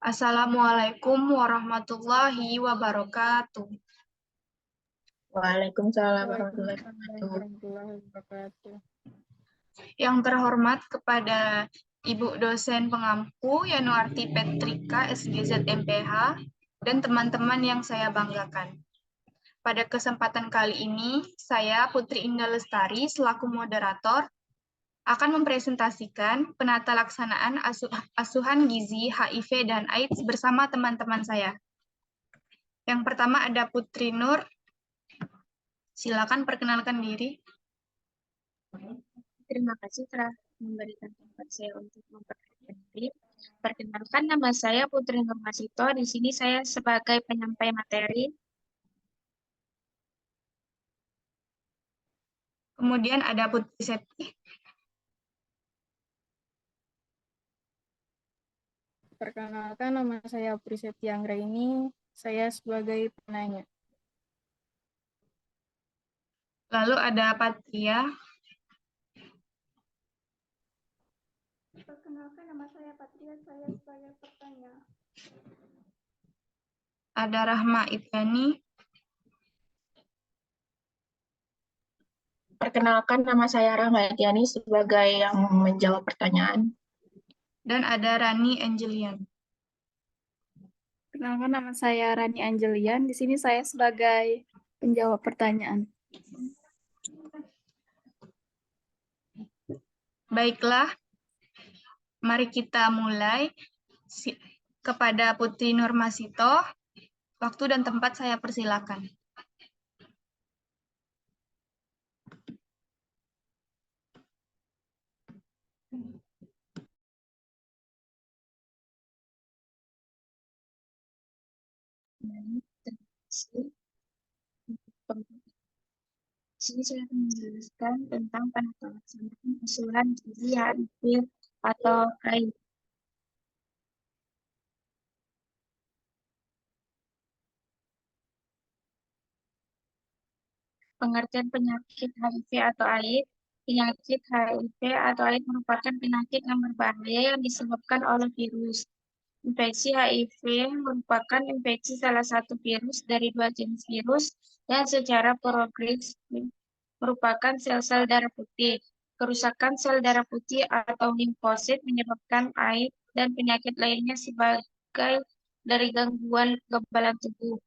Assalamualaikum warahmatullahi wabarakatuh. Waalaikumsalam warahmatullahi Waalaikumsalam wabarakatuh. warahmatullahi wabarakatuh. Yang terhormat kepada Ibu dosen pengampu Yanuarti Petrika SGZ MPH dan teman-teman yang saya banggakan. Pada kesempatan kali ini, saya Putri Indah Lestari selaku moderator akan mempresentasikan penata laksanaan asuhan gizi, HIV, dan AIDS bersama teman-teman saya. Yang pertama ada Putri Nur. Silakan perkenalkan diri. Terima kasih telah memberikan tempat saya untuk memperkenalkan diri. Perkenalkan, nama saya Putri Nur Masito. Di sini saya sebagai penyampai materi. Kemudian ada Putri Septi. Perkenalkan, nama saya Priseti Anggraini. Saya sebagai penanya. Lalu ada Patria. Perkenalkan, nama saya Patria, saya sebagai pertanya. Ada Rahma Ityani. Perkenalkan, nama saya Rahma Etiani sebagai yang menjawab pertanyaan. Dan ada Rani Angelian. Perkenalkan, nama saya Rani Angelian. Di sini saya sebagai penjawab pertanyaan. Baiklah, mari kita mulai. Kepada Putri Nur Masito, waktu dan tempat saya persilakan. Di sini saya akan menjelaskan tentang penata laksanaan asuhan gizi HIV atau AIDS. Pengertian penyakit HIV atau AIDS. Penyakit HIV atau AIDS merupakan penyakit yang berbahaya yang disebabkan oleh virus. Infeksi HIV merupakan infeksi salah satu virus dari dua jenis virus yang secara progresif merupakan sel-sel darah putih. Kerusakan sel darah putih atau limfosit menyebabkan AIDS dan penyakit lainnya sebagai dari gangguan kekebalan tubuh.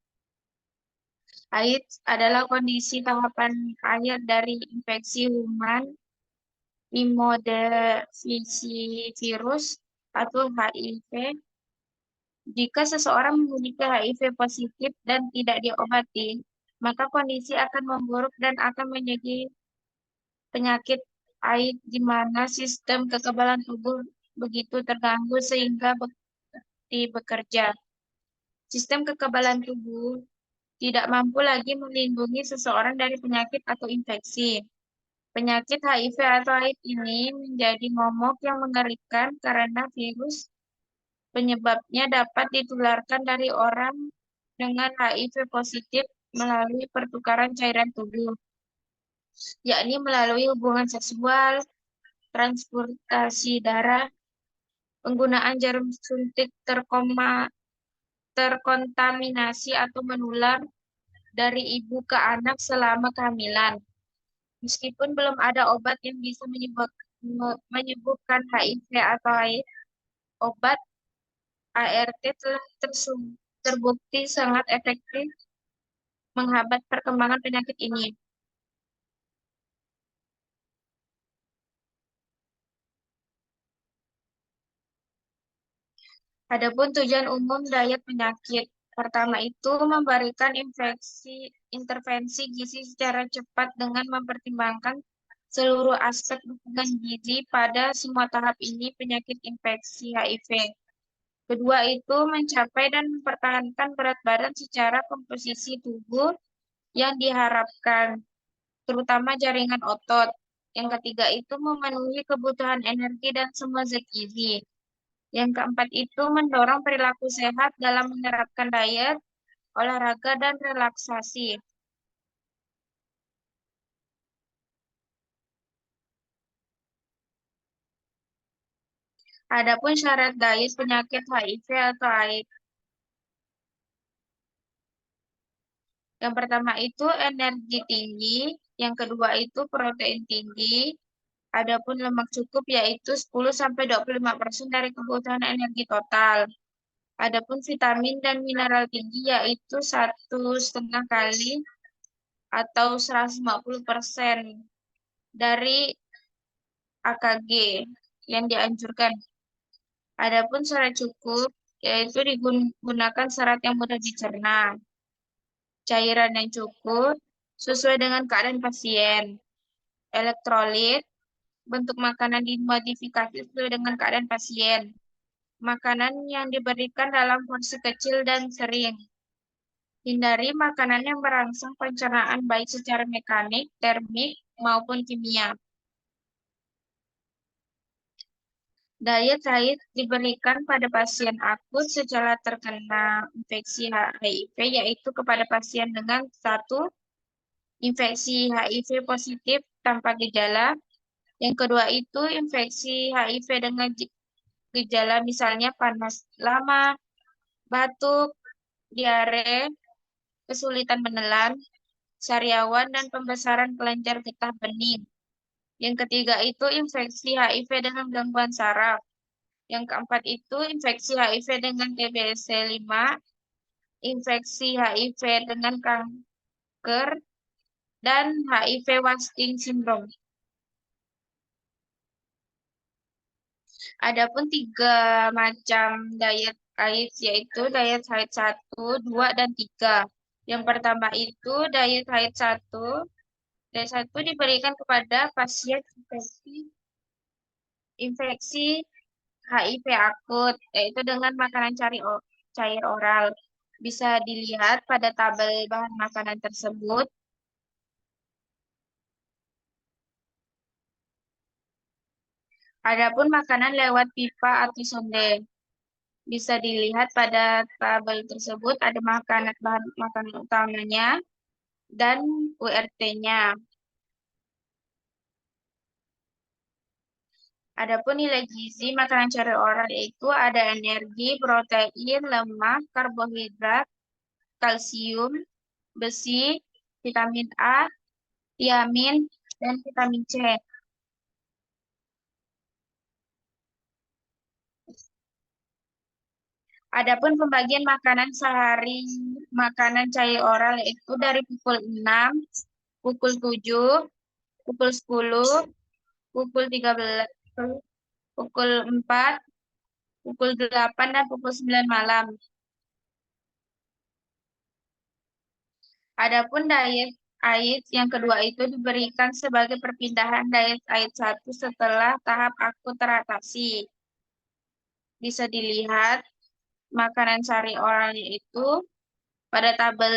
AIDS adalah kondisi tahapan akhir dari infeksi human immunodeficiency atau HIV. Jika seseorang memiliki HIV positif dan tidak diobati, maka kondisi akan memburuk dan akan menjadi penyakit AIDS di mana sistem kekebalan tubuh begitu terganggu sehingga bekerja. Sistem kekebalan tubuh tidak mampu lagi melindungi seseorang dari penyakit atau infeksi. Penyakit HIV atau AIDS ini menjadi momok yang mengerikan karena virus penyebabnya dapat ditularkan dari orang dengan HIV positif melalui pertukaran cairan tubuh, yakni melalui hubungan seksual, transportasi darah, penggunaan jarum suntik terkontaminasi atau menular dari ibu ke anak selama kehamilan. Meskipun belum ada obat yang bisa menyembuhkan HIV atau AIDS, obat ART telah terbukti sangat efektif menghambat perkembangan penyakit ini. Adapun tujuan umum diet penyakit. Pertama itu memberikan intervensi gizi secara cepat dengan mempertimbangkan seluruh aspek dukungan gizi pada semua tahap ini penyakit infeksi HIV. Kedua itu mencapai dan mempertahankan berat badan secara komposisi tubuh yang diharapkan, terutama jaringan otot. Yang ketiga itu memenuhi kebutuhan energi dan semua zat gizi. Yang keempat itu mendorong perilaku sehat dalam menerapkan diet, olahraga, dan relaksasi. Adapun syarat diet penyakit HIV atau AIDS. Yang pertama itu energi tinggi, yang kedua itu protein tinggi, adapun lemak cukup yaitu 10-25% dari kebutuhan energi total. Adapun vitamin dan mineral tinggi yaitu 1,5 kali atau 150% dari AKG yang dianjurkan. Adapun serat cukup yaitu digunakan serat yang mudah dicerna. Cairan yang cukup sesuai dengan keadaan pasien. Elektrolit, bentuk makanan dimodifikasi sesuai dengan keadaan pasien. Makanan yang diberikan dalam porsi kecil dan sering. Hindari makanan yang merangsang pencernaan baik secara mekanik, termik, maupun kimia. Diet haid diberikan pada pasien akut setelah terkena infeksi HIV, yaitu kepada pasien dengan 1. Infeksi HIV positif tanpa gejala. Yang kedua itu infeksi HIV dengan gejala misalnya panas lama, batuk, diare, kesulitan menelan, sariawan, dan pembesaran kelenjar getah bening. Yang ketiga itu infeksi HIV dengan gangguan saraf. Yang keempat itu infeksi HIV dengan TBC 5, infeksi HIV dengan kanker, dan HIV wasting syndrome. Adapun 3 macam diet AIDS yaitu diet haid 1, 2, dan 3. Yang pertama itu diet haid 1. Diet 1 diberikan kepada pasien infeksi HIV akut, yaitu dengan makanan cair oral. Bisa dilihat pada tabel bahan makanan tersebut. Adapun makanan lewat pipa atau sonde. Bisa dilihat pada tabel tersebut ada bahan makanan utamanya dan URT-nya. Adapun nilai gizi makanan cair oral itu ada energi, protein, lemak, karbohidrat, kalsium, besi, vitamin A, tiamin, dan vitamin C. Adapun pembagian makanan sehari makanan cair oral itu dari pukul 6, pukul 7, pukul 10, pukul 13, pukul 4, pukul 8, dan pukul 9 malam. Adapun diet AIDS yang kedua itu diberikan sebagai perpindahan diet AIDS 1 setelah tahap akut teratasi. Bisa dilihat makanan sehari oralnya itu pada tabel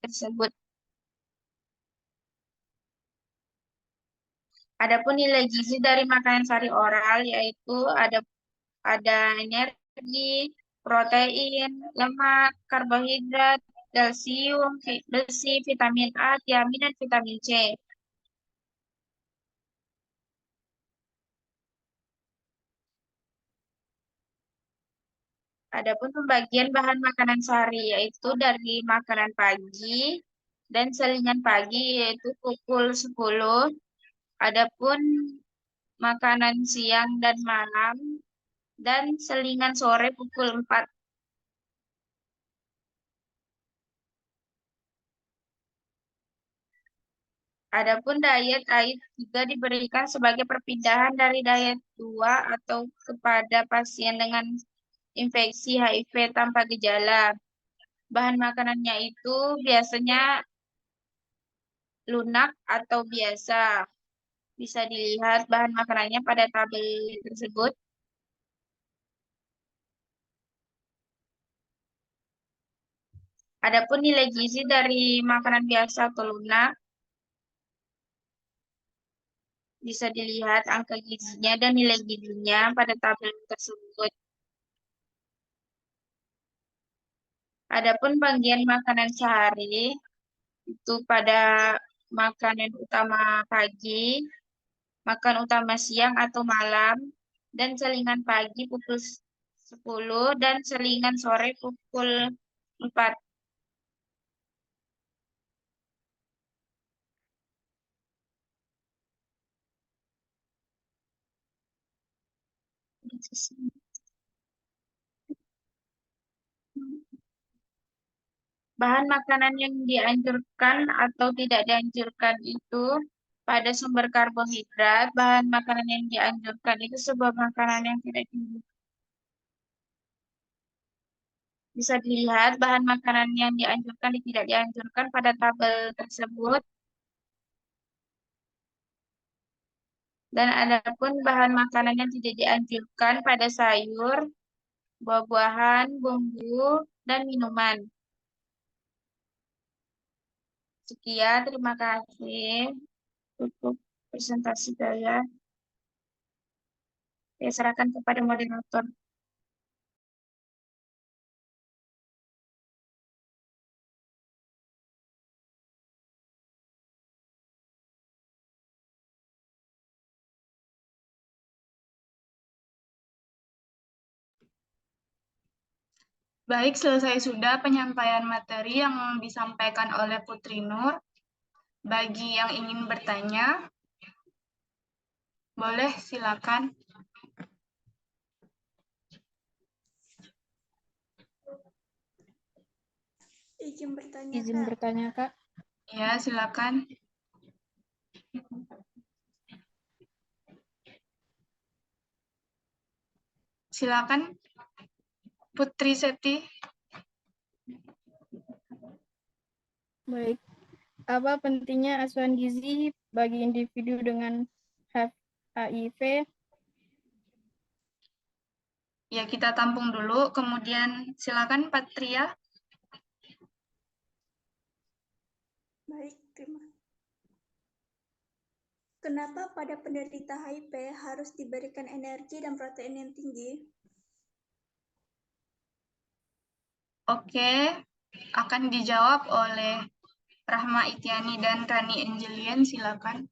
tersebut. Adapun nilai gizi dari makanan sehari oral yaitu ada energi, protein, lemak, karbohidrat, kalsium, besi, vitamin A, tiamin, dan vitamin C. Adapun pembagian bahan makanan sehari yaitu dari makanan pagi dan selingan pagi yaitu pukul 10. Adapun makanan siang dan malam dan selingan sore pukul 4. Adapun diet AIDS juga diberikan sebagai perpindahan dari diet 2 atau kepada pasien dengan infeksi HIV tanpa gejala. Bahan makanannya itu biasanya lunak atau biasa. Bisa dilihat bahan makanannya pada tabel tersebut. Adapun nilai gizi dari makanan biasa atau lunak, bisa dilihat angka gizinya dan nilai gizinya pada tabel tersebut. Adapun bagian makanan sehari, itu pada makanan utama pagi, makan utama siang atau malam, dan selingan pagi pukul 10 dan selingan sore pukul 4. Bahan makanan yang dianjurkan atau tidak dianjurkan itu pada sumber karbohidrat, bahan makanan yang dianjurkan itu sebuah makanan yang tidak dianjurkan. Bisa dilihat bahan makanan yang dianjurkan dan tidak dianjurkan pada tabel tersebut. Dan adapun bahan makanan yang tidak dianjurkan pada sayur, buah-buahan, bumbu, dan minuman. Sekian, terima kasih. Tutup presentasi saya. Saya serahkan kepada moderator. Baik, selesai sudah penyampaian materi yang disampaikan oleh Putri Nur. Bagi yang ingin bertanya, boleh silakan. Izin bertanya, Izin Kak. bertanya, Kak. Ya, silakan. Silakan, Putri Septi. Baik. Apa pentingnya asuhan gizi bagi individu dengan HIV? Ya, kita tampung dulu. Kemudian silakan, Patria. Baik, terima. Kenapa pada penderita HIV harus diberikan energi dan protein yang tinggi? Oke, akan dijawab oleh Rahma Itiani dan Rani Angelien, silakan.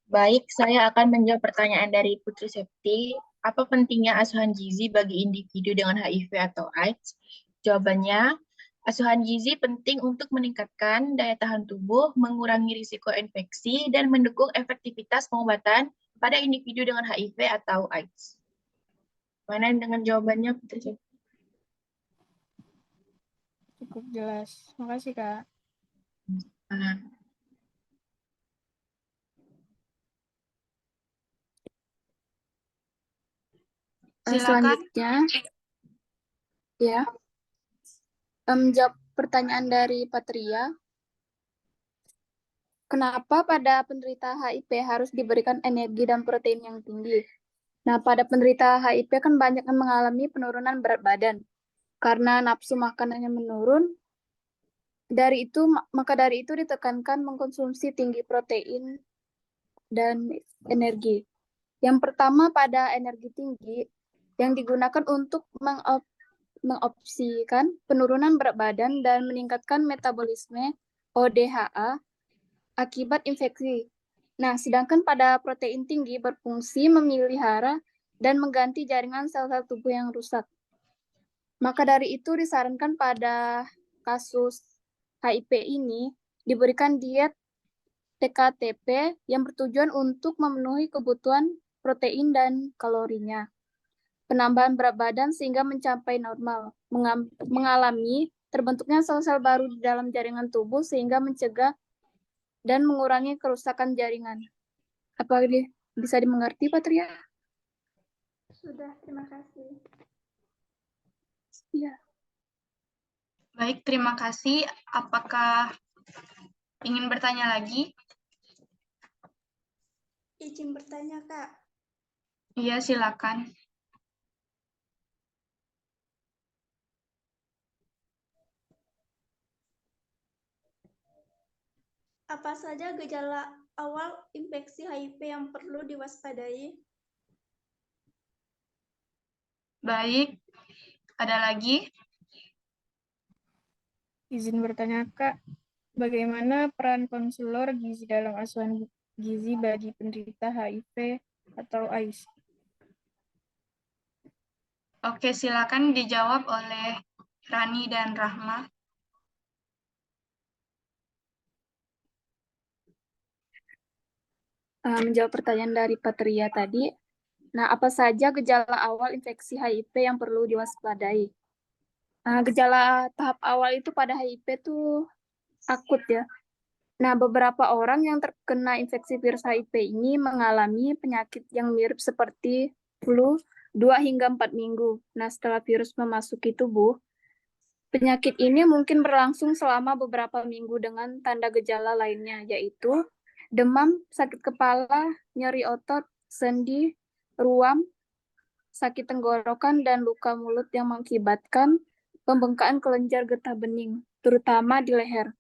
Baik, saya akan menjawab pertanyaan dari Putri Septi. Apa pentingnya asuhan gizi bagi individu dengan HIV atau AIDS? Jawabannya, asuhan gizi penting untuk meningkatkan daya tahan tubuh, mengurangi risiko infeksi, dan mendukung efektivitas pengobatan pada individu dengan HIV atau AIDS. Mana dengan jawabannya, Putri Septi? Cukup jelas. Makasih, Kak. Nah, Silakan. Selanjutnya, ya, menjawab pertanyaan dari Patria. Kenapa pada penderita HIV harus diberikan energi dan protein yang tinggi? Nah, pada penderita HIV kan banyak yang mengalami penurunan berat badan. Karena nafsu makanannya menurun, maka dari itu ditekankan mengkonsumsi tinggi protein dan energi. Yang pertama pada energi tinggi, yang digunakan untuk mengopsikan penurunan berat badan dan meningkatkan metabolisme ODHA akibat infeksi. Nah, sedangkan pada protein tinggi berfungsi memelihara dan mengganti jaringan sel-sel tubuh yang rusak. Maka dari itu disarankan pada kasus HIV ini diberikan diet TKTP yang bertujuan untuk memenuhi kebutuhan protein dan kalorinya. Penambahan berat badan sehingga mencapai normal, mengalami terbentuknya sel-sel baru di dalam jaringan tubuh sehingga mencegah dan mengurangi kerusakan jaringan. Apakah bisa dimengerti, Patria? Sudah, terima kasih. Ya. Baik, terima kasih. Apakah ingin bertanya lagi? Izin bertanya, Kak. Iya, silakan. Apa saja gejala awal infeksi HIV yang perlu diwaspadai? Baik, ada lagi? Izin bertanya, Kak. Bagaimana peran konselor gizi dalam asuhan gizi bagi penderita HIV atau AIDS? Oke, silakan dijawab oleh Rani dan Rahma. Menjawab pertanyaan dari Patria tadi, nah apa saja gejala awal infeksi HIV yang perlu diwaspadai? Gejala tahap awal itu pada HIV itu akut ya. Nah, beberapa orang yang terkena infeksi virus HIV ini mengalami penyakit yang mirip seperti flu 2 hingga 4 minggu. Nah, setelah virus memasuki tubuh, penyakit ini mungkin berlangsung selama beberapa minggu dengan tanda gejala lainnya, yaitu demam, sakit kepala, nyeri otot, sendi, ruam, sakit tenggorokan, dan luka mulut yang mengakibatkan pembengkakan kelenjar getah bening, terutama di leher,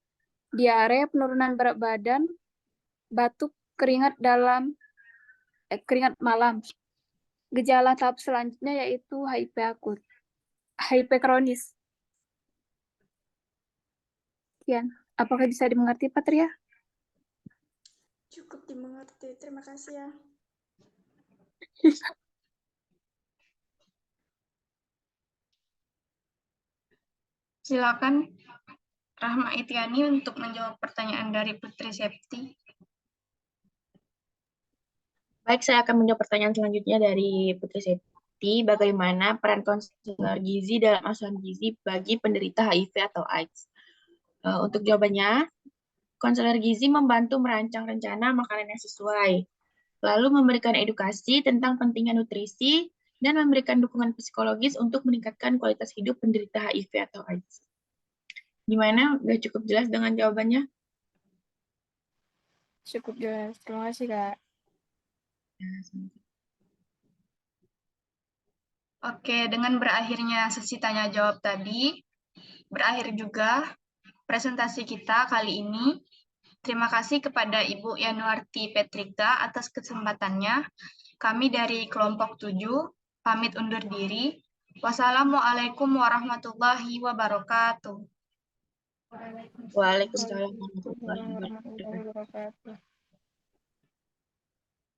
diare, penurunan berat badan, batuk, keringat malam. Gejala tahap selanjutnya yaitu HIV akut, HIV kronis. Sekian. Apakah bisa dimengerti, Patria? Cukup dimengerti. Terima kasih ya. Silakan Rahma Itiani untuk menjawab pertanyaan dari Putri Septi. Baik, saya akan menjawab pertanyaan selanjutnya dari Putri Septi. Bagaimana peran konselor gizi dalam asuhan gizi bagi penderita HIV atau AIDS? Untuk jawabannya, konselor gizi membantu merancang rencana makanan yang sesuai, lalu memberikan edukasi tentang pentingnya nutrisi, dan memberikan dukungan psikologis untuk meningkatkan kualitas hidup penderita HIV atau AIDS. Gimana? Udah cukup jelas dengan jawabannya? Cukup jelas. Terima kasih, Kak. Oke, dengan berakhirnya sesi tanya jawab tadi, berakhir juga presentasi kita kali ini. Terima kasih kepada Ibu Yanuarti Petrika atas kesempatannya. Kami dari kelompok 7 pamit undur diri. Wassalamualaikum warahmatullahi wabarakatuh. Waalaikumsalam warahmatullahi Warahmatullahi wabarakatuh. wabarakatuh.